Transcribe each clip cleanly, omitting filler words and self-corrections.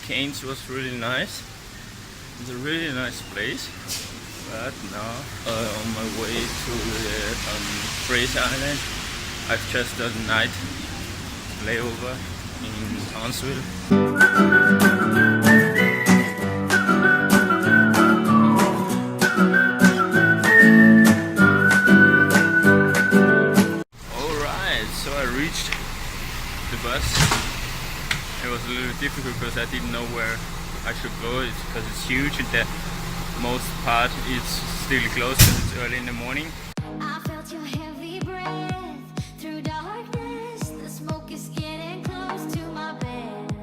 Cairns was really nice. It's a really nice place. But now on my way to the Fraser Island, I've just done a night layover in Townsville. Alright, so I reached the bus. It was a little difficult because I didn't know where I should go. It's because it's huge and the most part is still closed because it's early in the morning. I felt your heavy breath through darkness. The smoke is getting close to my bed.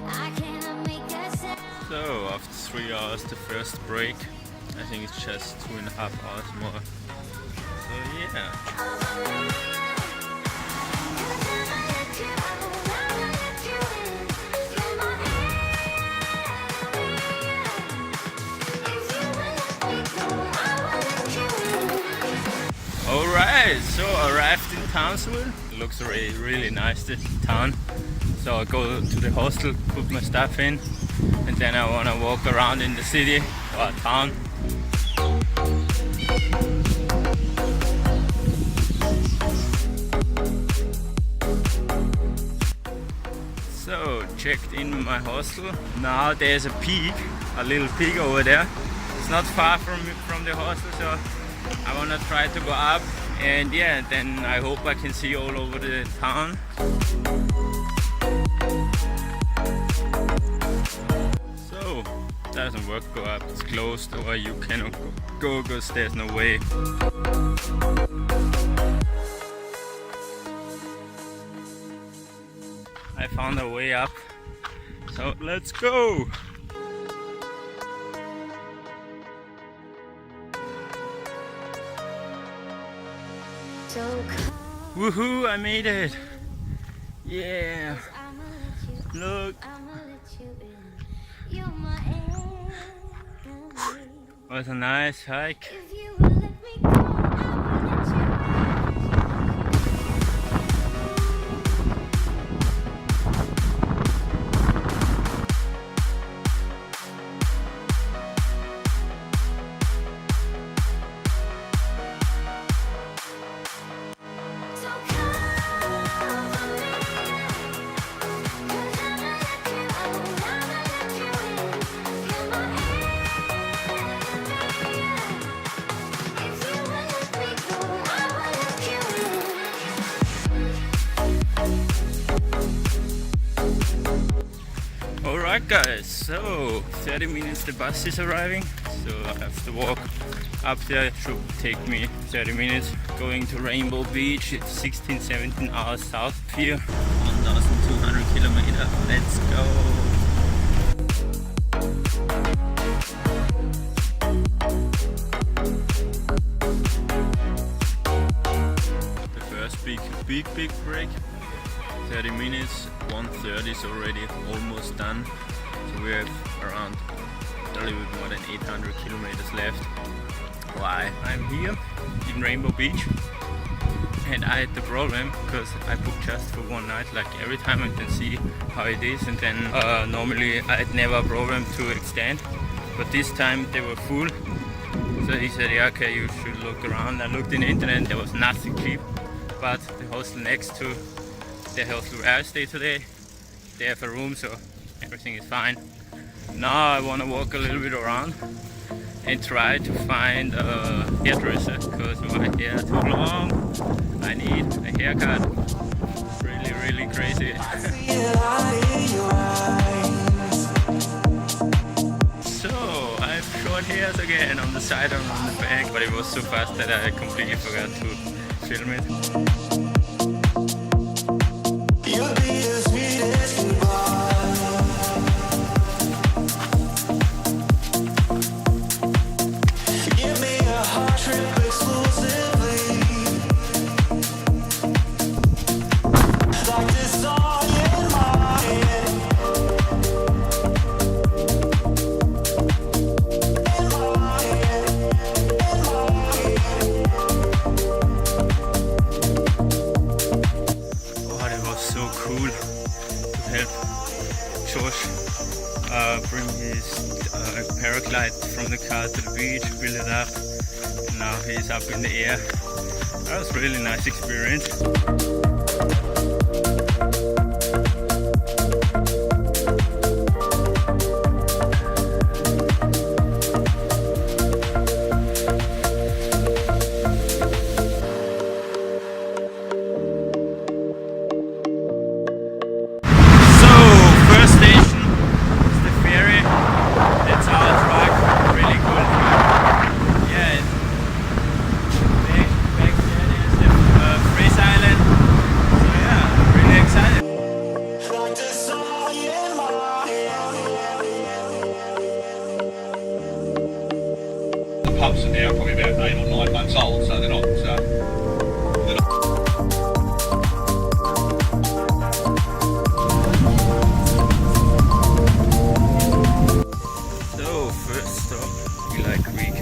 I cannot make a sound. So after 3 hours, the first break. I think it's just 2.5 hours more. So yeah. Alright, so arrived in Townsville. It looks really nice, this town. So I'll go to the hostel, put my stuff in, and then I want to walk around in the city or town. So checked in my hostel. Now there's a peak, a little peak over there. It's not far from the hostel, so I want to try to go up, and yeah, then I hope I can see all over the town. So, doesn't work, go up, it's closed, or you cannot go because there's no way. I found a way up, so let's go! Woohoo, I made it! Yeah! Look! Was a nice hike. Alright guys, so 30 minutes the bus is arriving, so I have to walk up there. It should take me 30 minutes. Going to Rainbow Beach, it's 16-17 hours south of here. 1,200 kilometers, let's go! The first big break. 30 minutes, 1:30 is already almost done. So we have around a little bit more than 800 kilometers left. Why? I'm here in Rainbow Beach and I had the problem because I booked just for one night, like every time I can see how it is, and then normally I had never a problem to extend, but this time they were full. So he said, yeah, okay, you should look around. I looked in the internet, there was nothing cheap, but the hostel next to the hostel where I stay today, they have a room, so everything is fine. Now I want to walk a little bit around and try to find a hairdresser because my hair is too long. I need a haircut. Really crazy. So I have short hairs again on the side and on the back, but it was so fast that I completely forgot to film it. bring his paraglide from the car to the beach, build it up. And now he's up in the air. That was a really nice experience. Pubs are now probably about 8 or 9 months old, so they're not. So first stop, Eli Creek.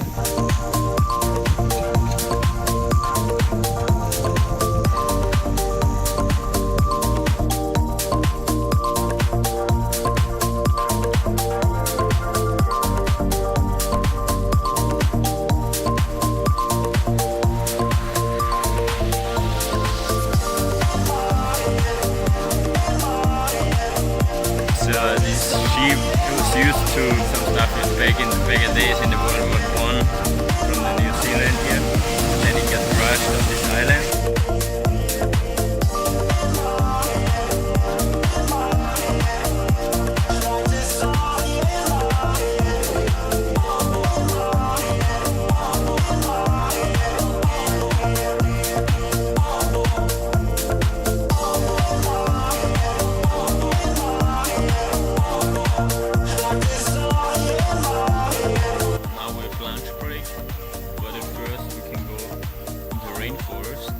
This sheep was used to some stuff back in the days in the World War I from the New Zealand here. Then it got crushed on this island.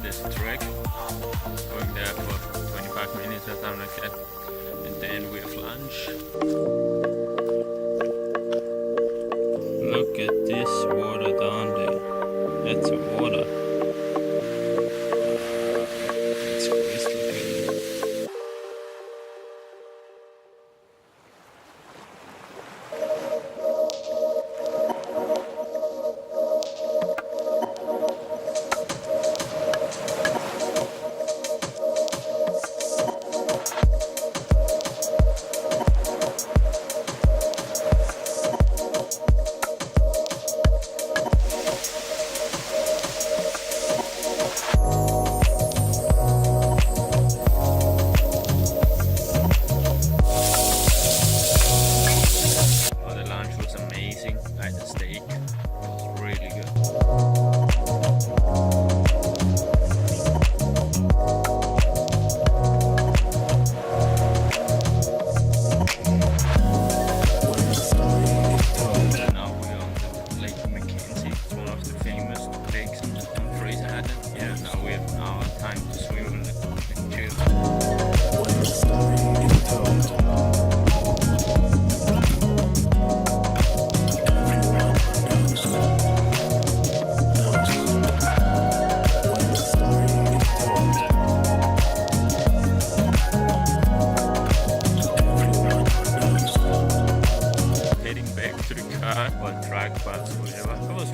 There's a trek going there for 25 minutes or something like that, and then we have lunch. Look at this water down there. That's a water. It's crystal clear.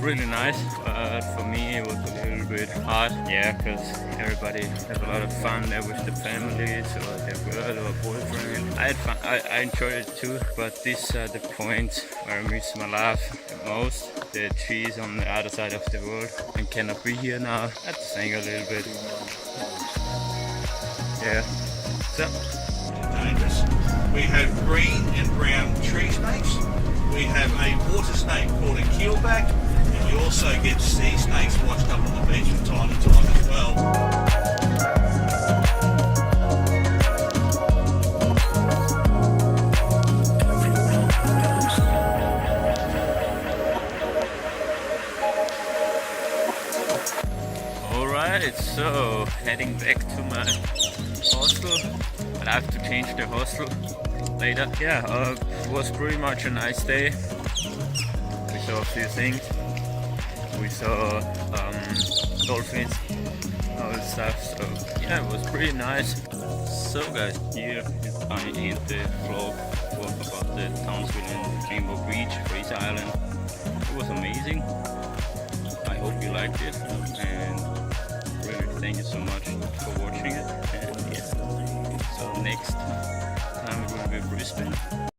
Really nice, but for me it was a little bit hard, yeah, because everybody has a lot of fun there with the families or their girl or boyfriend. I had fun, I enjoyed it too, but these are the points where I miss my life the most. The trees on the other side of the world and cannot be here now. I had to think a little bit. Yeah, so. Dangerous. We have green and brown tree snakes. We have a water snake called a keelback. We also get sea snakes washed up on the beach from time to time as well. Alright, so heading back to my hostel, but I have to change the hostel later. Yeah, it was pretty much a nice day. We saw a few things. We saw dolphins, all that stuff, so yeah, it was pretty nice. So guys, here I end the vlog for about at Townsville and Rainbow Beach, Fraser Island. It was amazing. I hope you liked it, and really thank you so much for watching it. And yeah, so next time it will be Brisbane.